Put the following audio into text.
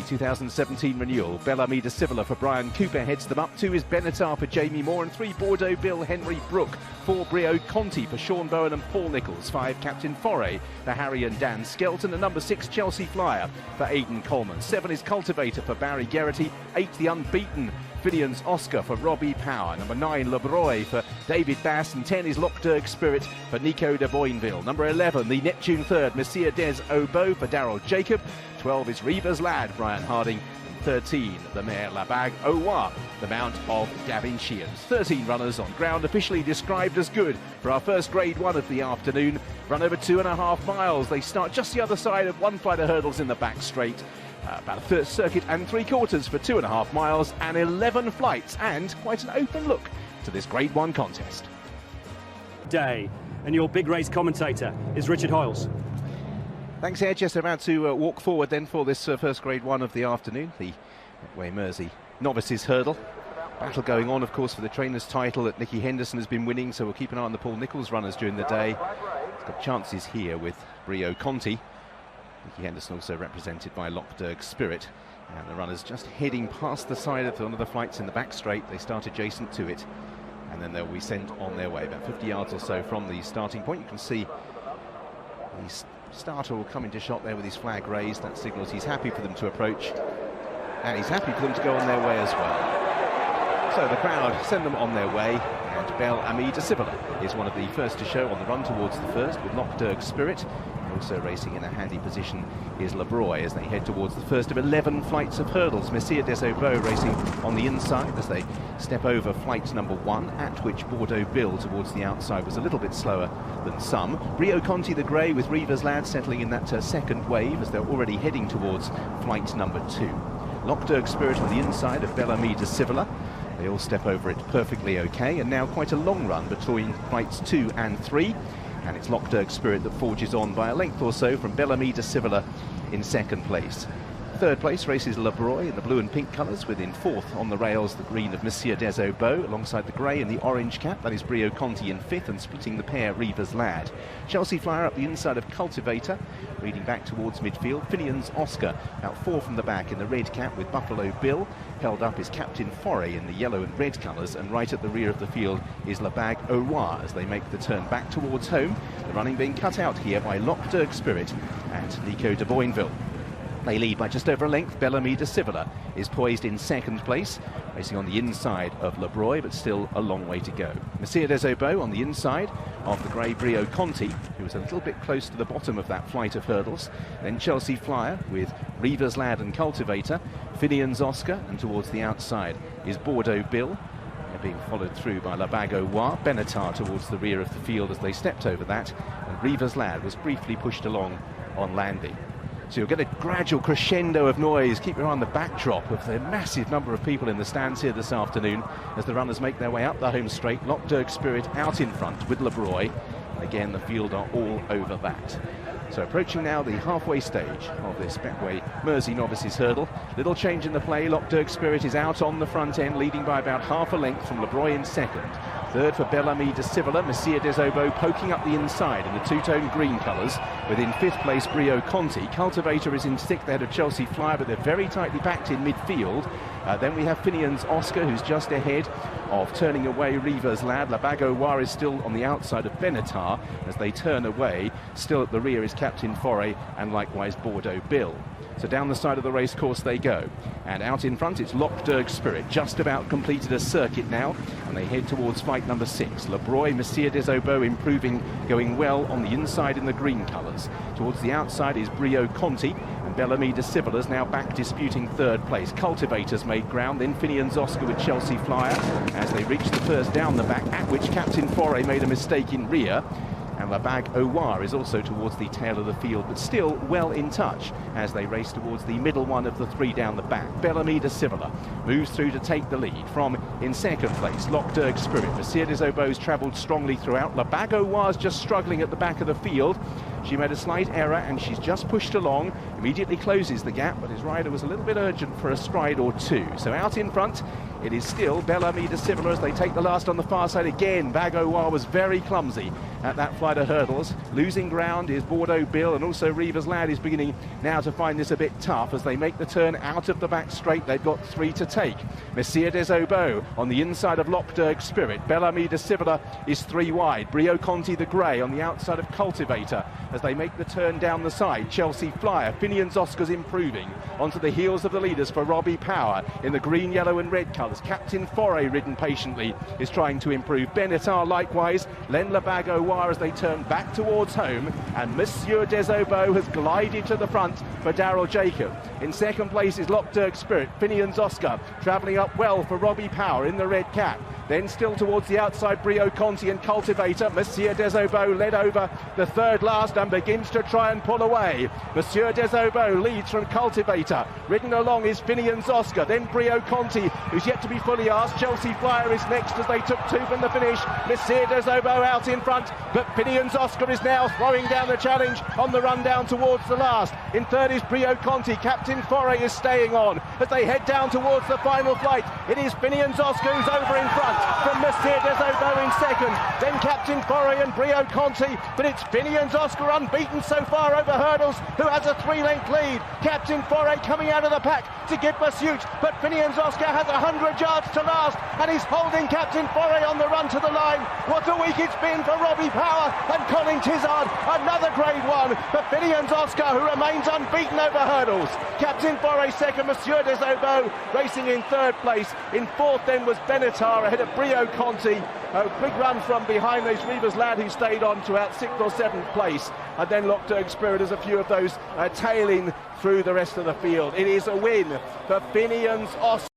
2017 renewal. Bellamy de Civilia for Brian Cooper heads them up. 2 is Benatar for Jamie Moore, and 3 Bordeaux Bill Henry Brook. 4 Brio Conti for Sean Bowen and Paul Nichols. 5 Captain Foray for Harry and Dan Skelton, and number 6 Chelsea Flyer for Aidan Coleman. 7 is Cultivator for Barry Geraghty. 8 the unbeaten Finian's Oscar for Robbie Power. Number 9 Lebroy for David Bass, and 10 is Derg Spirit for Nico de Boinville. Number 11 the Neptune third Messire des Obeaux for Daryl Jacob. 12 is Reaver's Lad Brian Harding. 13 the mare La Bague Obeaux, the mount of Gavin Sheehan. 13 runners on ground officially described as good for our first grade 1 of the afternoon. Run over 2.5 miles. They start just the other side of 1 flight of hurdles in the back straight. About a third circuit and 3/4 for 2.5 miles, and 11 flights, and quite an open look to this grade 1 contest. Day, and your big race commentator is Richard Hoyles. Thanks, Ed. Just about to walk forward then for this first grade 1 of the afternoon, the Medway Mersey Novices hurdle. Battle going on, of course, for the trainer's title that Nicky Henderson has been winning, so we'll keep an eye on the Paul Nichols runners during the day. He's got chances here with Brio Conti. Nicky Henderson also represented by Derg Spirit, and the runners just heading past the side of one of the flights in the back straight. They start adjacent to it, and then they'll be sent on their way about 50 yards or so from the starting point. You can see the starter will come into shot there with his flag raised. That signals he's happy for them to approach, and he's happy for them to go on their way as well. So the crowd send them on their way, and Bellamy de Civilia is one of the first to show on the run towards the first, with Derg Spirit. Also racing in a handy position is Lebroy as they head towards the first of 11 flights of hurdles. Messire des Obeaux racing on the inside as they step over flight number 1, at which Bordeaux Bill towards the outside was a little bit slower than some. Brio Conti the grey with Reaver's Lad settling in that second wave as they're already heading towards flight number 2. Derg Spirit on the inside of Bellamy de Civilia. They all step over it perfectly okay, and now quite a long run between flights 2 and 3. And it's Derg Spirit that forges on by a length or so from Bellamy de Civilia in second place. Third place races Lebroy in the blue and pink colours, within 4th on the rails the green of Messire des Obeaux, alongside the grey and the orange cap, that is Brio Conti in 5th, and splitting the pair Reaver's Lad. Chelsea Flyer up the inside of Cultivator, leading back towards midfield. Finian's Oscar out 4 from the back in the red cap with Buffalo Bill. Held up is Captain Foray in the yellow and red colours, and right at the rear of the field is La Bague Obeaux as they make the turn back towards home. The running being cut out here by Derg Spirit and Nico de Boinville. They lead by just over a length. Bellamy de Civilia is poised in second place, racing on the inside of Lebroy, but still a long way to go. Messire des Obeaux on the inside of the grey Brio Conti, who was a little bit close to the bottom of that flight of hurdles. Then Chelsea Flyer with Reaver's Lad and Cultivator, Finian's Oscar, and towards the outside is Bordeaux Bill. They're being followed through by La Bague Obeaux. Benatar towards the rear of the field as they stepped over that, and Reaver's Lad was briefly pushed along on landing. So you'll get a gradual crescendo of noise. Keep your eye on the backdrop of the massive number of people in the stands here this afternoon as the runners make their way up the home straight. Derg Spirit out in front with Lebroy. And again, the field are all over that. So approaching now the halfway stage of this Medway Mersey Novices hurdle. Little change in the play. Derg Spirit is out on the front end, leading by about half a length from Lebroy in second. Third for Bellamy de Civilia, Messire des Obeaux poking up the inside in the two-tone green colours. Within 5th place, Brio Conti. Cultivator is in 6th ahead of Chelsea Flyer, but they're very tightly packed in midfield. Then we have Finian's Oscar, who's just ahead of turning away Reaver's Lad. La Bague Obeaux is still on the outside of Benatar as they turn away. Still at the rear is Captain Foray and likewise Bordeaux Bill. So down the side of the race course they go, and out in front it's Derg Spirit, just about completed a circuit now, and they head towards fight number 6. Lebroy, Messire des Obeaux improving, going well on the inside in the green colours. Towards the outside is Brio Conti, and Bellamy de Civilia is now back disputing third place. Cultivators made ground, then Finian's Oscar with Chelsea Flyer as they reach the first down the back, at which Captain Foray made a mistake in rear. And La Bague Obeaux is also towards the tail of the field, but still well in touch as they race towards the middle one of the 3 down the back. Bellamy de Civilia moves through to take the lead from in second place. Derg Spirit. Messire des Obeaux travelled strongly throughout. La Bague Obeaux just struggling at the back of the field. She made a slight error and she's just pushed along, immediately closes the gap, but his rider was a little bit urgent for a stride or two. So out in front, it is still Bellamy de Cibola as they take the last on the far side again. Bagoa was very clumsy at that flight of hurdles. Losing ground is Bordeaux Bill, and also Reaver's Lad is beginning now to find this a bit tough as they make the turn out of the back straight. They've got 3 to take. Messire des Obeaux on the inside of Derg Spirit. Bellamy de Cibola is 3 wide. Brio Conti the Grey on the outside of Cultivator as they make the turn down the side. Chelsea Flyer, Finian's Oscar's improving onto the heels of the leaders for Robbie Power in the green, yellow and red colours. Captain Foray, ridden patiently, is trying to improve. Benatar likewise. Len Bagoa as they turn back towards home, and Monsieur des Obeaux has glided to the front for Daryl Jacob. In second place is Derg Spirit. Finian's Oscar travelling up well for Robbie Power in the red cap. Then still towards the outside, Brio Conti and Cultivator. Monsieur des Obeaux led over the third last and begins to try and pull away. Monsieur des Obeaux leads from Cultivator. Ridden along is Finian's Oscar, then Brio Conti, who's yet to be fully asked. Chelsea Flyer is next as they took 2 from the finish. Monsieur des Obeaux out in front, but Finian's Oscar is now throwing down the challenge on the run down towards the last. In third is Brio Conti. Captain Foray is staying on as they head down towards the final flight. It is Finian's Oscar who's over in front from Monsieur des Obeaux in second, then Captain Foray and Brio Conti, but it's Finian's Oscar unbeaten so far over hurdles, who has a 3-length lead. Captain Foray coming out of the pack to give pursuit, but Finian's Oscar has 100 yards to last and he's holding Captain Foray on the run to the line. What a week it's been for Robbie Power and Colin Tizard. Another grade 1 for Finian's Oscar, who remains unbeaten over hurdles. Captain Foray second, Monsieur des Obeaux racing in third place. In fourth then was Benatar ahead of Brio Conti. A big run from behind those Reaver's Lad who stayed on to about 6th or 7th place, and then Derg Spirit as a few of those tailing through the rest of the field. It is a win for Finian's Oscar.